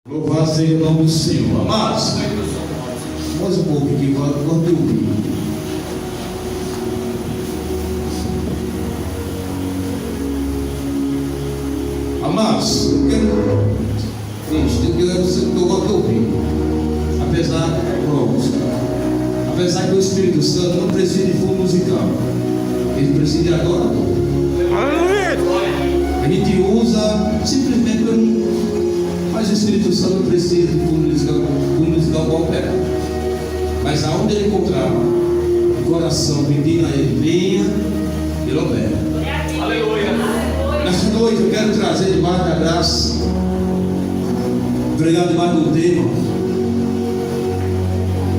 Louvado seja o nome do Senhor. Amados, mais um pouco aqui, agora eu ouvir. Amados, eu gosto de ouvir. Apesar que o Espírito Santo não precisa de fundo musical, ele precisa de adorador. A gente usa simplesmente pelo. Mas o Espírito Santo não precisa de fundo musical qualquer. Mas aonde ele encontrar o coração pedindo a ele, venha, ele opera. Aleluia. Nesta noite eu quero trazer debaixo da graça, pregar debaixo do tema.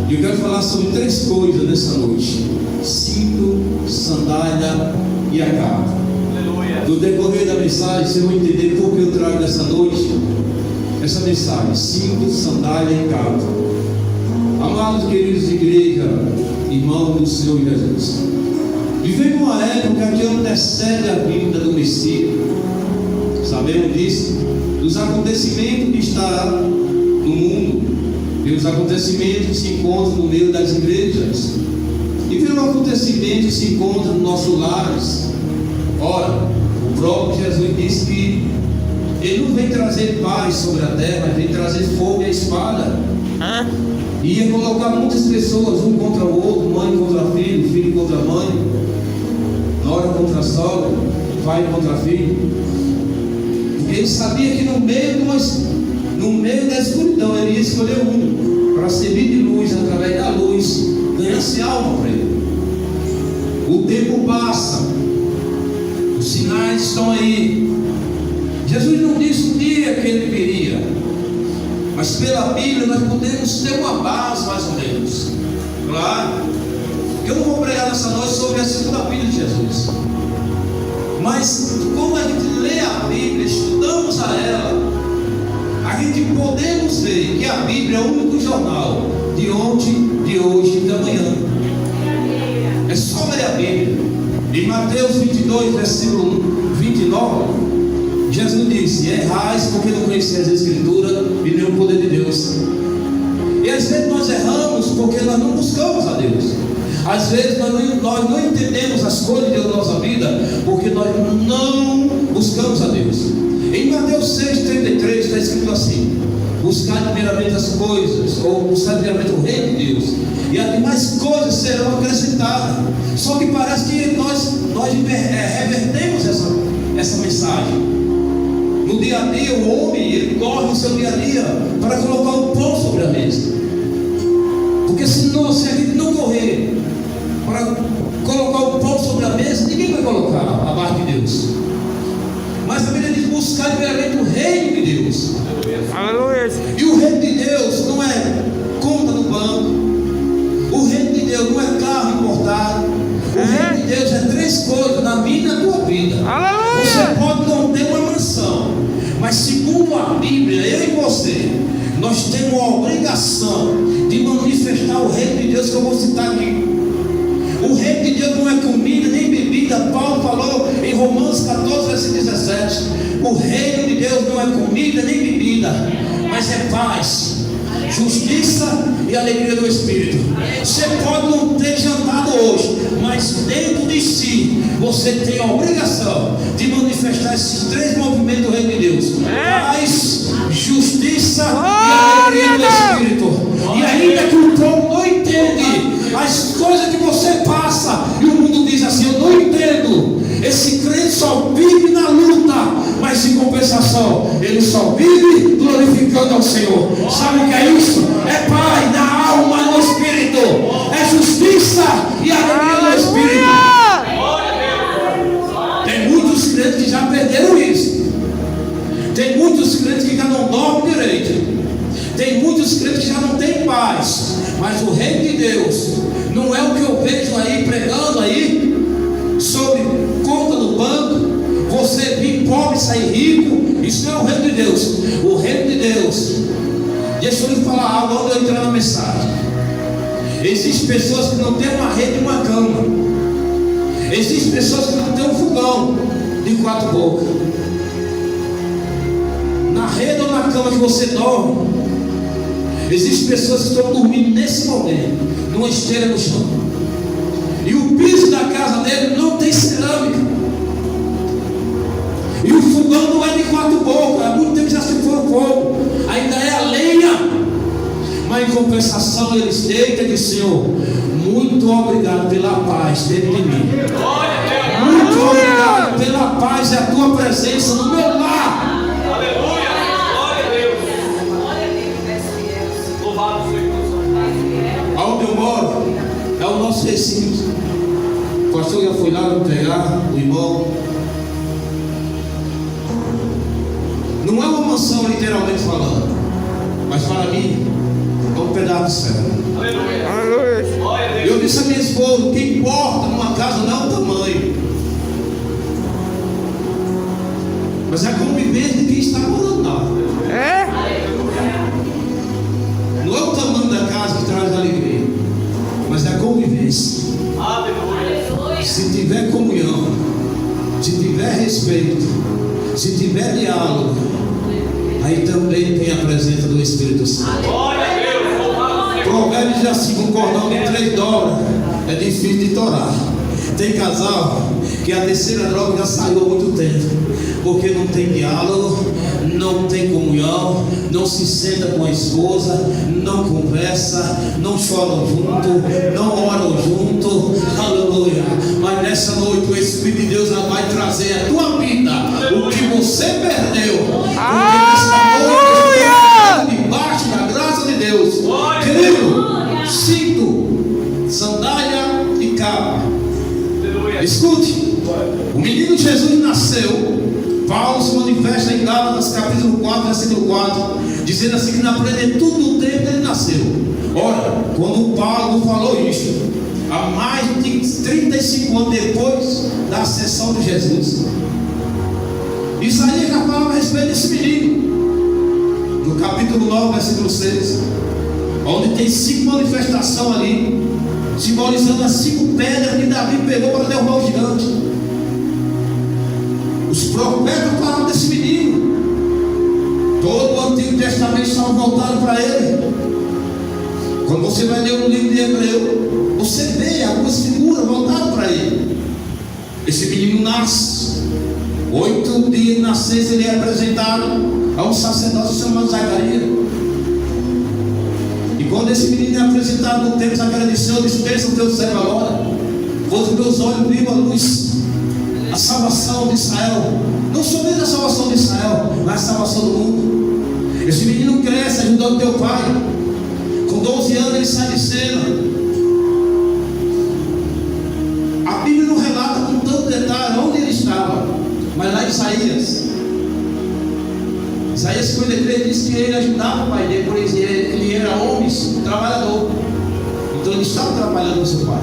E eu quero falar sobre três coisas nessa noite: cinto, sandália e a capa. No decorrer da mensagem, você vai entender por que eu trago nessa noite essa mensagem: cinto, sandália e capa. Amados queridos de igreja, irmãos do Senhor Jesus, vivemos uma época que antecede a vinda do Messias. Sabemos disso, dos acontecimentos que está no mundo, pelos acontecimentos que se encontram no meio das igrejas, e pelos acontecimentos que se encontram nos nossos lares. Ora, o próprio Jesus disse que Ele não vem trazer paz sobre a terra, vem trazer fogo e a espada. E ia colocar muitas pessoas, um contra o outro, mãe contra filho, filho contra mãe, nora contra sogra, pai contra filho. Porque ele sabia que no meio da escuridão ele ia escolher um para servir de luz, através da luz, ganhar-se alma para ele. O tempo passa, os sinais estão aí. Jesus não disse o dia que ele viria, mas pela Bíblia nós podemos ter uma base mais ou menos. Claro, eu não vou pregar nessa noite sobre a segunda vinda de Jesus, mas como a gente lê a Bíblia, estudamos a ela, a gente podemos ver que a Bíblia é o único jornal de ontem, de hoje e da manhã. É só ler a Bíblia. Em Mateus 22, versículo 29, Jesus disse: errais porque não conheceis a Escritura e nem o poder de Deus. E às vezes nós erramos porque nós não buscamos a Deus. Às vezes nós não entendemos as coisas de nossa vida porque nós não buscamos a Deus. Em Mateus 6,33 está escrito assim: buscar primeiramente as coisas, ou buscar primeiramente o reino de Deus, e as demais coisas serão acrescentadas. Só que parece que nós revertemos essa mensagem. No dia a dia, o homem, ele corre no seu dia a dia para colocar o pão sobre a mesa. Porque se a gente não correr para colocar o pão sobre a mesa, ninguém vai colocar abaixo de Deus. Mas a Bíblia diz: buscar primeiramente o reino de Deus. Aleluia. E o reino de Deus não é conta no banco. O reino de Deus não é carro importado. O reino de Deus é três coisas na minha e na tua vida. Aleluia. Você pode não ter uma mansão, mas segundo a Bíblia, eu e você, nós temos a obrigação de manifestar o reino de Deus, que eu vou citar aqui. O reino de Deus não é comida nem bebida. Paulo falou em Romanos 14, versículo 17: o reino de Deus não é comida nem bebida, mas é paz, justiça e alegria do Espírito. Você pode não ter jantado hoje, mas dentro de si você tem a obrigação de manifestar esses três movimentos do reino de Deus: paz, justiça e alegria do Espírito. E ainda que o povo não entende as coisas que você passa, e o mundo diz assim: eu não entendo, esse crente só vive na luta, mas em compensação ele só vive glorificando ao Senhor. Sabe o que é isso? É paz na alma e no Espírito, é justiça e alegria do Espírito. Tem muitos crentes que já perderam isso. Tem muitos crentes que já não dormem direito. Tem muitos crentes que já não têm paz. Mas o reino de Deus não é o que eu vejo aí pregando aí sobre conta no banco, você vir pobre e sair rico. Isso não é o reino de Deus. O reino de Deus, deixa eu lhe falar algo antes de eu entrar na mensagem. Existem pessoas que não têm uma rede e uma cama. Existem pessoas que não têm um fogão de quatro bocas. Na rede ou na cama que você dorme, existem pessoas que estão dormindo nesse momento, numa esteira no chão. E o piso da casa dele não tem cerâmica. E o fogão não é de 4 bocas. Há muito tempo já se foi o fogo. Ainda é a lenha. Mas em compensação eles deitam e dizem: Senhor, muito obrigado pela paz dentro de mim. Muito obrigado pela paz e a tua presença no meu lar. Aleluia. Glória a Deus. Louvado seja Deus. Aonde eu moro é o nosso recinto. O pastor já foi lá entregar o imóvel. Não é uma mansão literalmente falando, mas para mim é um pedaço do céu. Aleluia. Eu disse a minha esposa: o que importa numa casa não é o tamanho, mas é a convivência de quem está morando lá. Não é o tamanho da casa que traz alegria, mas é a convivência. Aleluia. Se tiver comunhão, se tiver respeito, se tiver diálogo, aí também tem a presença do Espírito Santo. Glória a Deus. Louvado seja Provérbios diz assim: um cordão de 3 dólares é difícil de torar. Tem casal que a terceira droga já saiu há muito tempo, porque não tem diálogo, não tem comunhão, não se senta com a esposa, não conversa, não choram junto, não oram junto. Aleluia. Mas nessa noite o Espírito de Deus vai trazer à tua vida o que você perdeu, porque nessa noite debaixo da graça de Deus. Querido, cinto, sandália e capa. Escute, o menino Jesus nasceu. Paulo se manifesta em Gálatas capítulo 4, versículo 4, dizendo assim que na plenitude do tempo ele nasceu. Ora, quando Paulo falou isso, há mais de 35 anos depois da ascensão de Jesus, Isaías já falava a respeito desse menino, no capítulo 9, versículo 6, onde tem 5 manifestações ali, simbolizando as 5 pedras que Davi pegou para derrubar o gigante. Os profetas falaram desse menino. Todo o Antigo Testamento estava voltado para ele. Quando você vai ler o livro de Hebreu, você vê algumas figuras voltadas para ele. Esse menino nasce. 8 dias de nascença ele é apresentado a um sacerdote chamado Zacarias. E quando esse menino é apresentado no templo, Zacarias disse: Senhor, despeça o teu servo agora, pois os meus olhos viram a luz, a salvação de Israel. Não somente a salvação de Israel, mas a salvação do mundo. Esse menino cresce ajudando teu pai. Com 12 anos ele sai de cena. A Bíblia não relata com tanto detalhe onde ele estava, mas lá em Isaías 53 diz que ele ajudava o pai dele, pois ele era homem trabalhador. Então ele estava trabalhando com seu pai.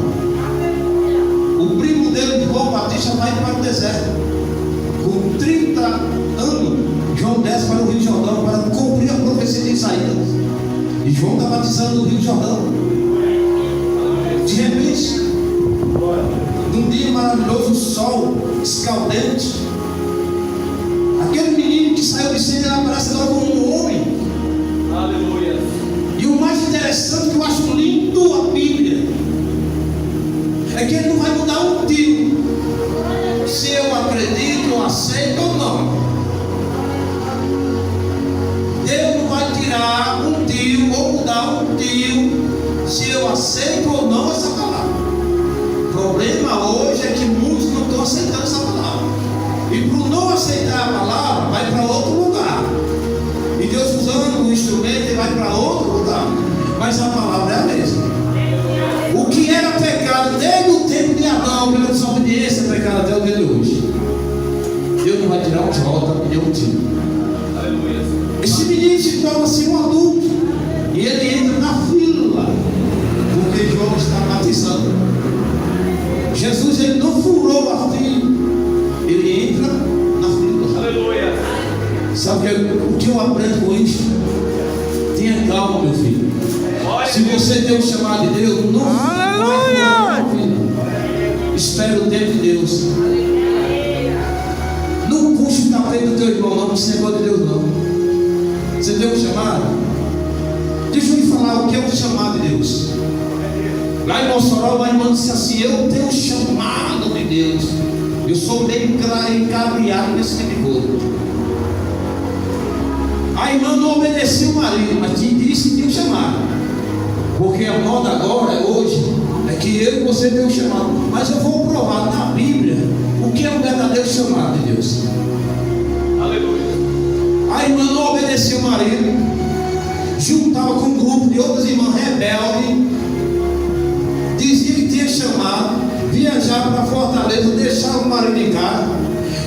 O primo dele, de João Batista, vai para o deserto. Com 30 anos, João desce para o Rio Jordão para cumprir a profecia de Isaías. E João está batizando no Rio Jordão. De repente, num dia maravilhoso, um sol escaldante, aquele menino que saiu de cena, ele aparece agora como um homem. Aleluia. E o mais interessante, que eu acho lindo a Bíblia, é que ele não vai mudar um tio, se eu acredito, ou aceito ou não. Deus não vai tirar um tio ou mudar um tio, se eu aceito ou não essa palavra. O problema hoje é que muitos não estão aceitando essa palavra, e por não aceitar a palavra, vai para outro lugar. E Deus, usando o instrumento, ele vai para outro lugar, mas a palavra é a mesma. O que era pecado desde o tempo de Adão, pela desobediência, é pecado até o dia de hoje. Deus não vai tirar um J e um tio. Esse menino se torna assim um adulto, e ele entra na fila, porque João está batizando. Jesus, ele não furou a fila, ele entra na fila. Aleluia. Sabe o que eu aprendo com isso? Tenha calma, meu filho. Se você tem um chamado de Deus, não vai, espere o tempo de Deus. Não puxe o tapete do teu irmão, não, você é de Deus, não. Você tem um chamado? Deixa eu lhe falar o que é o chamado de Deus. Lá em Mossoró, uma irmã disse assim: eu tenho um chamado de Deus. Eu sou meio encabriado nesse tipo de coisa. A irmã não obedeceu o marido, mas disse que tinha um chamado. Porque a moda agora, hoje, é que eu e você tem um chamado. Mas eu vou provar na Bíblia o que é o verdadeiro chamado de Deus. Aleluia. A irmã não obedeceu o marido, juntava com um grupo de outras irmãs rebeldes, dizia que tinha chamado, viajava para Fortaleza, deixava o marido em casa.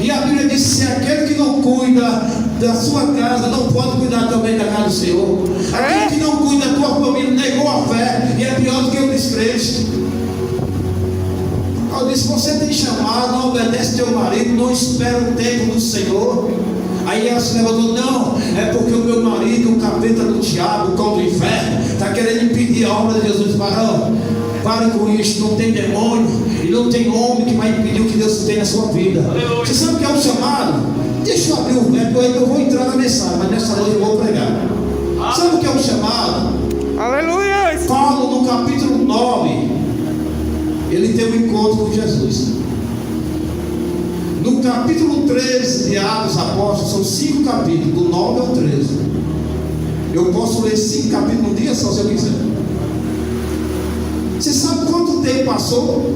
E a Bíblia diz: se aquele que não cuida da sua casa não pode cuidar também da casa do Senhor. Aquele que não cuida da tua família negou a fé e é pior do que o descrente. Eu disse: você tem chamado, não obedece teu marido, não espera o tempo do Senhor. Aí ela se levantou: não, é porque o meu marido, o capeta do diabo, o cão do inferno, está querendo impedir a obra de Jesus. Pare com isso, não tem demônio e não tem homem que vai impedir o que Deus tem na sua vida. Aleluia. Você sabe o que é um chamado? Deixa eu abrir o verbo, eu vou entrar na mensagem, mas nessa noite eu vou pregar. Sabe o que é um chamado? Aleluia! Paulo, no capítulo 9, ele teve um encontro com Jesus. No capítulo 13 de Atos Apóstolos, são 5 capítulos, do 9 ao 13. Eu posso ler 5 capítulos num dia só, se eu quiser. Você sabe quanto tempo passou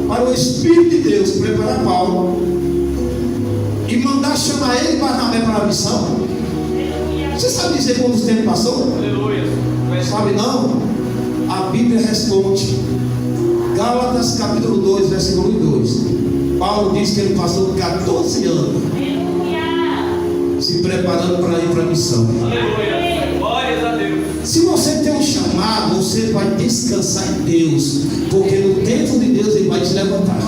para o Espírito de Deus preparar Paulo e mandar chamar ele e Barnabé para a missão? Você sabe dizer quanto tempo passou? Aleluia. Sabe não? A Bíblia responde. Gálatas capítulo 2, versículo 1 e 2. Paulo diz que ele passou 14 anos se preparando para ir para a missão. Aleluia. Glórias a Deus. Se você tem um chamado, você vai descansar em Deus, porque no tempo de Deus ele vai te levantar.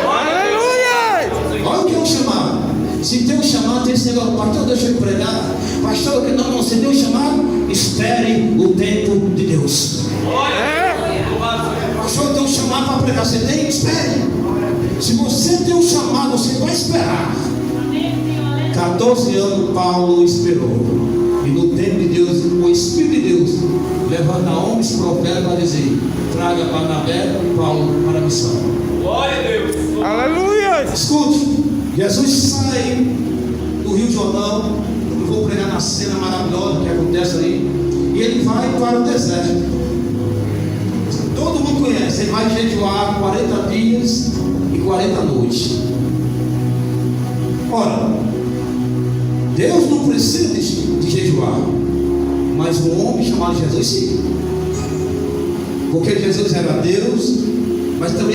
Aleluia! Olha o que é um chamado. Se tem um chamado, tem esse negócio: pastor, deixa eu pregar. Pastor, que não, você tem um chamado, espere o tempo de Deus. Pastor, eu tenho um chamado para pregar. Você tem? Espere. Se você tem um chamado, você vai esperar. 14 anos Paulo esperou. E no tempo de Deus, o Espírito de Deus levanta homens profetas para dizer: traga Barnabé e Paulo para a missão. Glória a Deus. Aleluia! Escute, Jesus sai do Rio Jordão. Eu vou pregar na cena maravilhosa que acontece ali. E ele vai para o deserto. Todo mundo conhece. Ele vai jejuar 40 dias e 40 noites. Ora, Deus não precisa de jejuar, mas um homem chamado Jesus sim. Porque Jesus era Deus, mas também